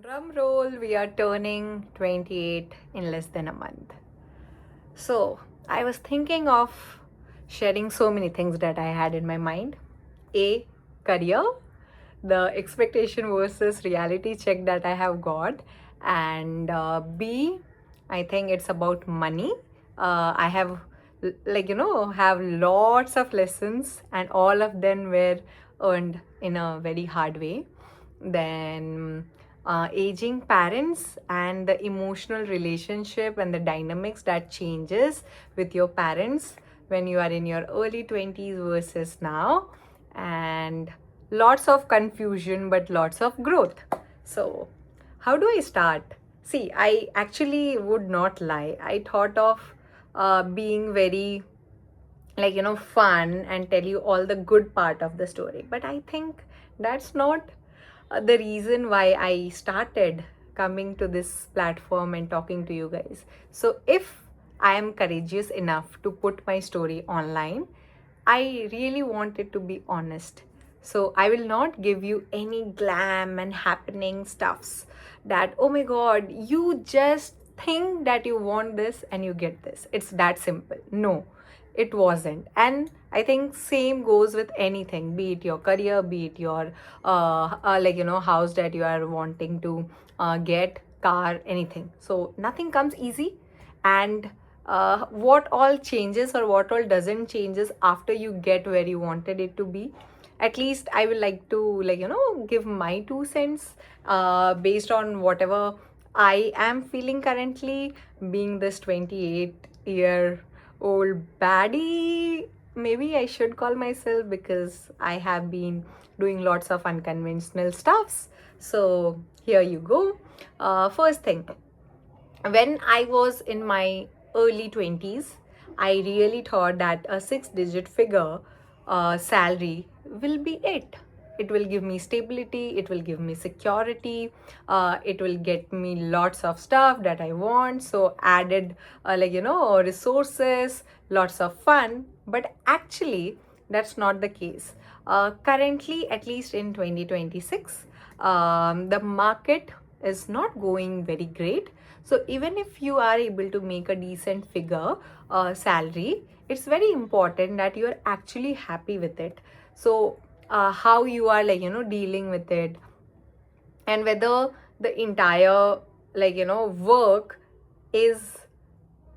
Drum roll, we are turning 28 in less than a month. So, I was thinking of sharing so many things that I had in my mind. A, career, the expectation versus reality check that I have got. And B, I think it's about money. I have, have lots of lessons, and all of them were earned in a very hard way. Then aging parents and the emotional relationship and the dynamics that changes with your parents when you are in your early 20s versus now, and lots of confusion but lots of growth. So how do I start? See, I actually would not lie, I thought of being very fun and tell you all the good part of the story, but I think that's not the reason why I started coming to this platform and talking to you guys. So if I am courageous enough to put my story online, I really want it to be honest. So I will not give you any glam and happening stuffs that, oh my god, you just think that you want this and you get this. It's that simple. No, it wasn't. And I think same goes with anything, be it your career, be it your house that you are wanting to get, car, anything. So nothing comes easy. And what all changes or what all doesn't changes after you get where you wanted it to be. At least I will like to give my 2 cents based on whatever I am feeling currently, being this 28-year old baddie. Maybe I should call myself, because I have been doing lots of unconventional stuffs. So here you go. First thing, when I was in my early 20s, I really thought that a 6 digit figure salary will be it. It will give me stability, it will give me security, it will get me lots of stuff that I want. So, added, resources, lots of fun. But actually, that's not the case. Currently, at least in 2026, the market is not going very great. So even if you are able to make a decent figure salary, it's very important that you are actually happy with it. So how you are dealing with it, and whether the entire work is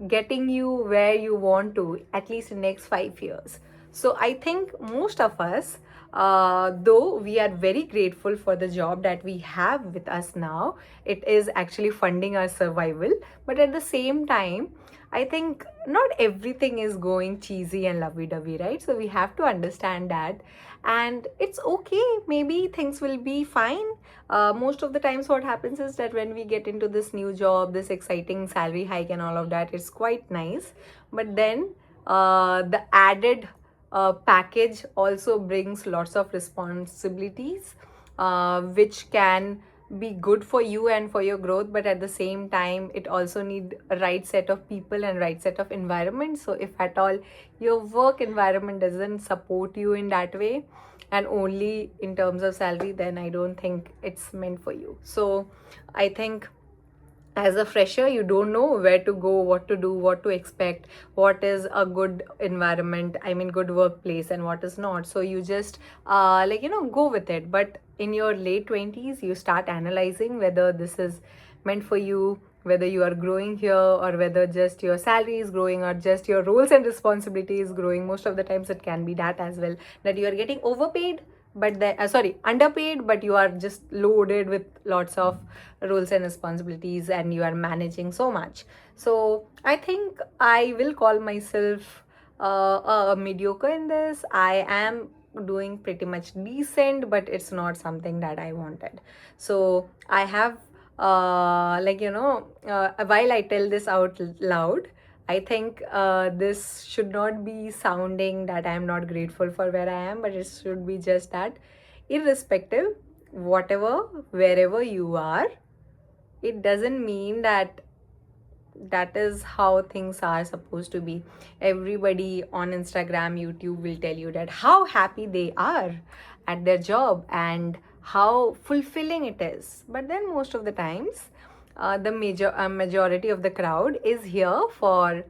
getting you where you want to, at least in next 5 years. So I think most of us, though we are very grateful for the job that we have with us now, it is actually funding our survival. But at the same time, I think not everything is going cheesy and lovey-dovey, right? So we have to understand that, and it's okay. Maybe things will be fine. Most of the times what happens is that when we get into this new job, this exciting salary hike and all of that, it's quite nice. But then the added package also brings lots of responsibilities, which can be good for you and for your growth, but at the same time it also need a right set of people and right set of environment. So if at all your work environment doesn't support you in that way, and only in terms of salary, then I don't think it's meant for you. So I think as a fresher, you don't know where to go, what to do, what to expect, what is a good environment, I mean good workplace, and what is not. So you just go with it. But in your late 20s, you start analyzing whether this is meant for you, whether you are growing here, or whether just your salary is growing, or just your roles and responsibilities growing. Most of the times it can be that as well, that you are getting overpaid, but underpaid, but you are just loaded with lots of roles and responsibilities, and you are managing so much. So I think I will call myself a mediocre in this. I am doing pretty much decent, but it's not something that I wanted. So I have while I tell this out loud, I think this should not be sounding that I am not grateful for where I am, but it should be just that, irrespective, whatever, wherever you are, it doesn't mean that that is how things are supposed to be. Everybody on Instagram, YouTube will tell you that how happy they are at their job, and how fulfilling it is. But then most of the times, the majority of the crowd is here for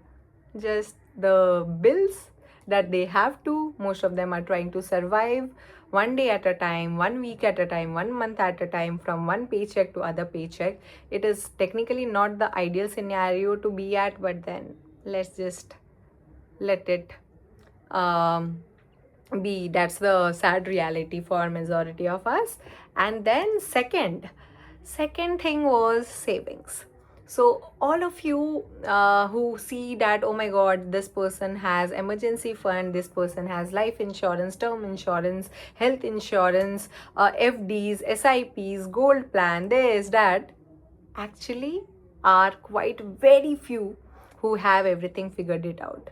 just the bills that they have to. Most of them are trying to survive one day at a time, 1 week at a time, 1 month at a time, from one paycheck to other paycheck. It is technically not the ideal scenario to be at, but then let's just let it um, be. That's the sad reality for majority of us. And then second thing was savings. So all of you who see that, oh my god, this person has emergency fund, this person has life insurance, term insurance, health insurance, FDs, SIPs, gold plan, this, that, actually are quite very few who have everything figured it out.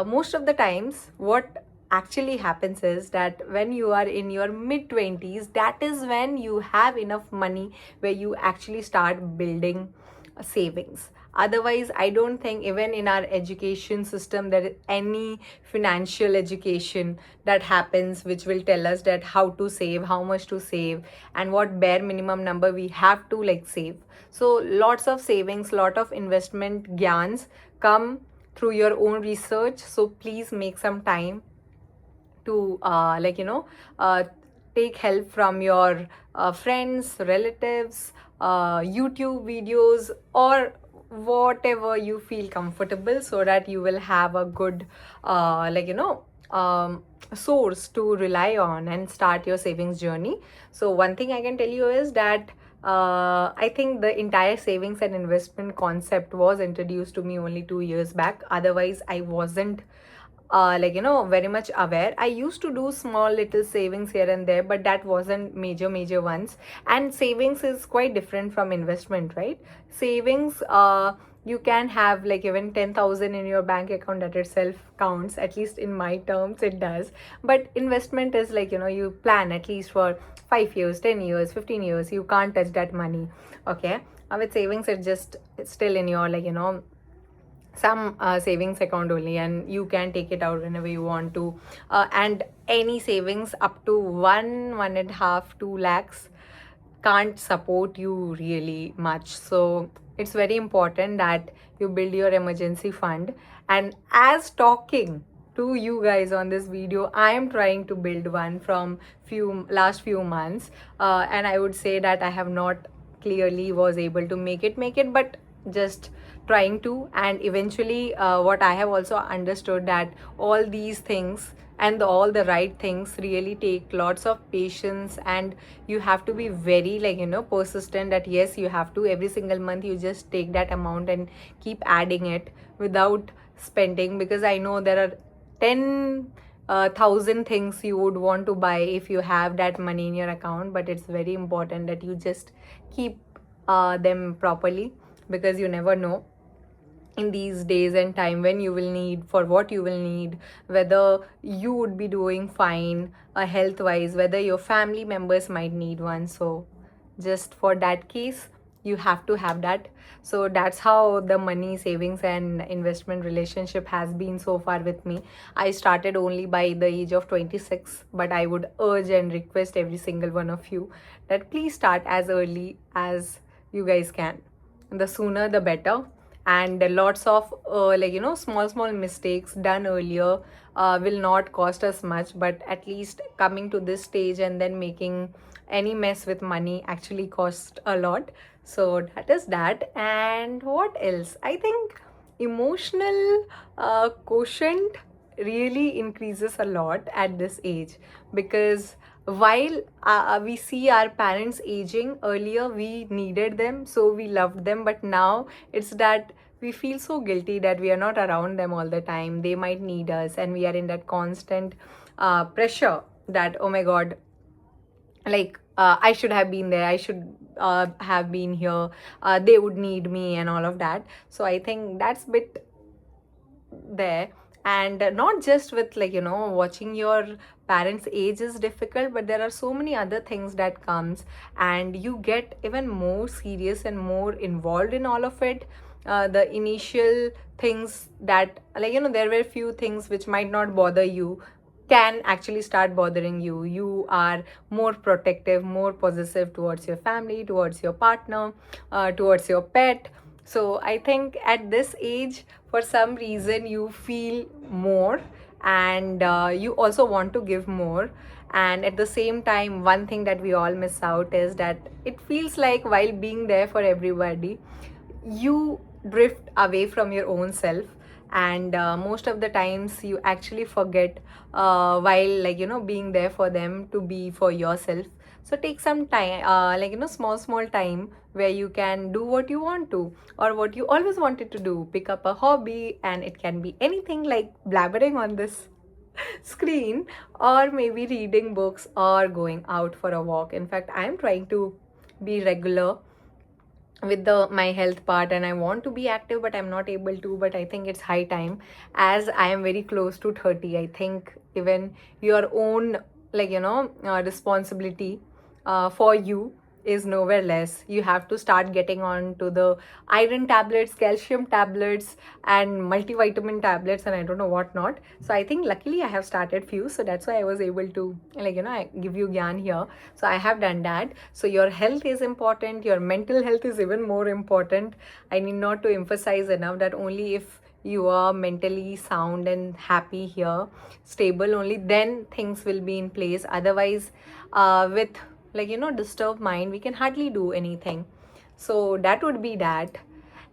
Most of the times what actually happens is that when you are in your mid 20s, that is when you have enough money where you actually start building savings. Otherwise, I don't think even in our education system there is any financial education that happens which will tell us that how to save, how much to save, and what bare minimum number we have to like save. So lots of savings, lot of investment gyans come through your own research. So please make some time to take help from your friends, relatives, YouTube videos, or whatever you feel comfortable, so that you will have a good source to rely on and start your savings journey. So one thing I can tell you is that I think the entire savings and investment concept was introduced to me only 2 years back. Otherwise, I wasn't very much aware. I used to do small little savings here and there, but that wasn't major ones. And savings is quite different from investment, right? Savings, you can have like even 10,000 in your bank account, that itself counts. At least in my terms it does. But investment is like, you plan at least for 5 years, 10 years, 15 years. You can't touch that money. Okay. With savings, it's still in your some savings account only, and you can take it out whenever you want to. And any savings up to 1.5 2 lakhs can't support you really much. So it's very important that you build your emergency fund. And as talking to you guys on this video, I am trying to build one from last few months, and I would say that I have not clearly was able to make it, but just trying to. And eventually, what I have also understood, that all these things and all the right things really take lots of patience, and you have to be very persistent, that yes, you have to every single month you just take that amount and keep adding it without spending. Because I know there are 10,000 things you would want to buy if you have that money in your account, but it's very important that you just keep them properly, because you never know in these days and time when you will need, for what you will need, whether you would be doing fine health wise, whether your family members might need one. So just for that case, you have to have that. So that's how the money, savings and investment relationship has been so far with me. I started only by the age of 26, but I would urge and request every single one of you that please start as early as you guys can. The sooner the better. And lots of small mistakes done earlier will not cost us much, but at least coming to this stage and then making any mess with money actually cost a lot. So that is that. And what else? I think emotional quotient really increases a lot at this age, because while we see our parents aging, earlier we needed them, so we loved them, but now it's that we feel so guilty that we are not around them all the time. They might need us, and we are in that constant pressure that, oh my god, I should have been there, I should have been here, they would need me and all of that. So I think that's bit there. And not just with watching your parents age is difficult, but there are so many other things that comes, and you get even more serious and more involved in all of it. The initial things that there were few things which might not bother you can actually start bothering you. You are more protective, more possessive towards your family, towards your partner, towards your pet. So I think at this age, for some reason, you feel more, and you also want to give more. And at the same time, one thing that we all miss out is that it feels like while being there for everybody, you drift away from your own self. And most of the times you actually forget, while being there for them, to be for yourself. So take some time, small time where you can do what you want to, or what you always wanted to do. Pick up a hobby, and it can be anything like blabbering on this screen, or maybe reading books, or going out for a walk. In fact, I am trying to be regular with the my health part, and I want to be active, but I'm not able to. But I think it's high time, as I am very close to 30. I think even your own responsibility for you is nowhere less. You have to start getting on to the iron tablets, calcium tablets, and multivitamin tablets, and I don't know what not. So I think luckily I have started few, so that's why I was able to I give you gyan here. So I have done that. So your health is important, your mental health is even more important. I need not to emphasize enough that only if you are mentally sound and happy here, stable, only then things will be in place. Otherwise, with disturbed mind, we can hardly do anything. So that would be that.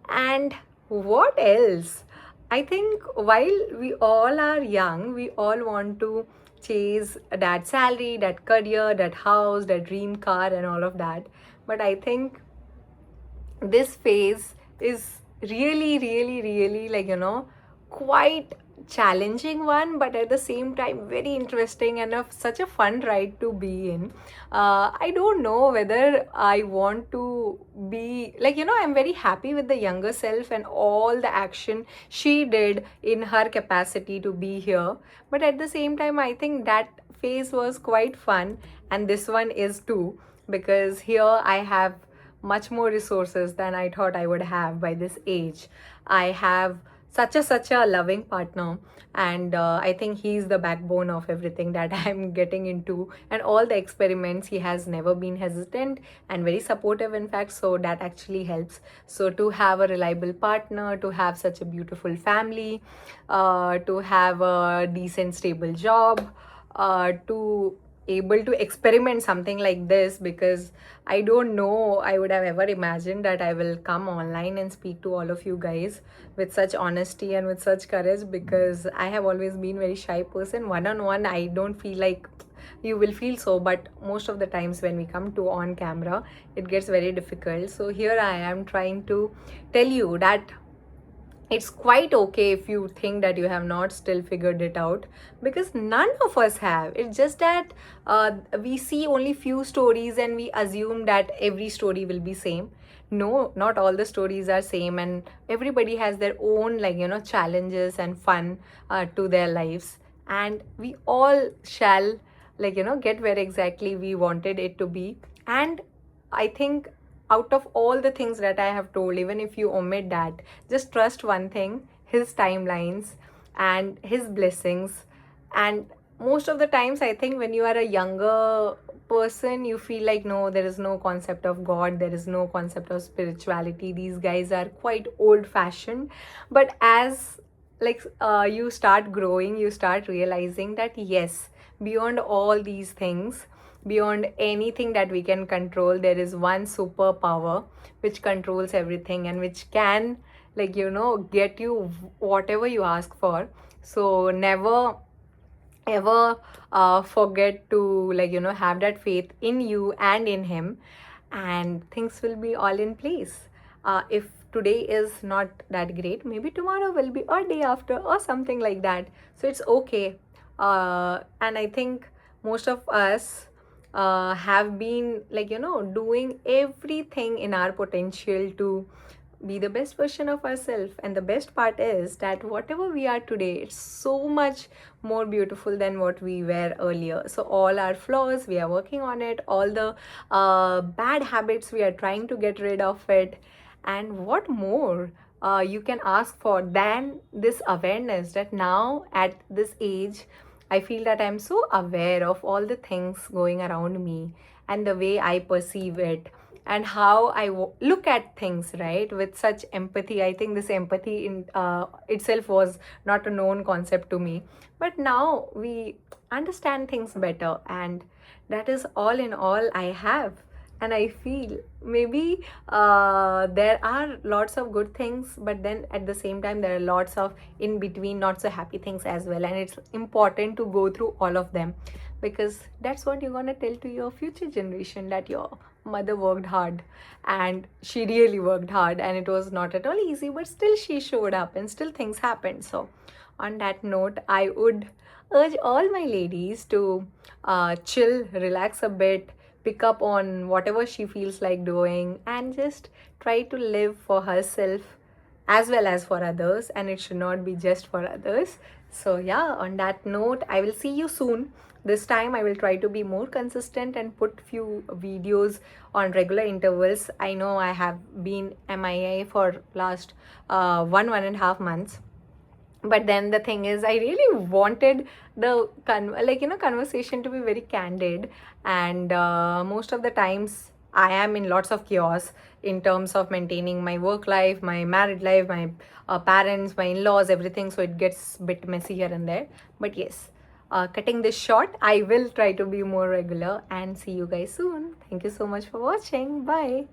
And what else? I think while we all are young, we all want to chase that salary, that career, that house, that dream car, and all of that. But I think this phase is really, really, really quite challenging one, but at the same time very interesting, and such a fun ride to be in. I don't know whether I want to be I'm very happy with the younger self and all the action she did in her capacity to be here. But at the same time, I think that phase was quite fun, and this one is too, because here I have much more resources than I thought I would have by this age. I have such a loving partner, and I think he's the backbone of everything that I'm getting into, and all the experiments. He has never been hesitant and very supportive, in fact, so that actually helps. So to have a reliable partner, to have such a beautiful family, to have a decent stable job, to able to experiment something like this, because I don't know I would have ever imagined that I will come online and speak to all of you guys with such honesty and with such courage, because I have always been very shy person. One on one, I don't feel like you will feel so, but most of the times when we come to on camera, it gets very difficult. So here I am trying to tell you that it's quite okay if you think that you have not still figured it out, because none of us have. It's just that we see only few stories and we assume that every story will be same. No, not all the stories are same, and everybody has their own challenges and fun to their lives, and we all shall get where exactly we wanted it to be. And I think out of all the things that I have told, even if you omit that, just trust one thing: his timelines and his blessings. And most of the times, I think when you are a younger person, you feel like, no, there is no concept of God, there is no concept of spirituality. These guys are quite old fashioned. But as you start growing, you start realizing that yes, beyond all these things, beyond anything that we can control, there is one superpower which controls everything, and which can get you whatever you ask for. So never ever forget to have that faith in you and in him, and things will be all in place. If today is not that great, maybe tomorrow will be, or day after, or something like that. So it's okay. And I think most of us have been doing everything in our potential to be the best version of ourselves. And the best part is that whatever we are today, it's so much more beautiful than what we were earlier. So all our flaws, we are working on it. All the bad habits, we are trying to get rid of it. And what more you can ask for than this awareness that now at this age, I feel that I'm so aware of all the things going around me and the way I perceive it and how I look at things, right, with such empathy. I think this empathy in itself was not a known concept to me, but now we understand things better, and that is all in all I have. And I feel maybe there are lots of good things, but then at the same time there are lots of in between not so happy things as well, and it's important to go through all of them, because that's what you're going to tell to your future generation, that your mother worked hard, and she really worked hard, and it was not at all easy, but still she showed up and still things happened. So on that note, I would urge all my ladies to chill, relax a bit, pick up on whatever she feels like doing, and just try to live for herself as well as for others, and it should not be just for others. So yeah, on that note, I will see you soon. This time I will try to be more consistent and put few videos on regular intervals. I know I have been MIA for last 1.5 months, but then the thing is, I really wanted the conversation to be very candid, and most of the times I am in lots of chaos in terms of maintaining my work life, my married life, my parents, my in-laws, everything, so it gets a bit messy here and there. But yes, cutting this short, I will try to be more regular, and see you guys soon. Thank you so much for watching. Bye.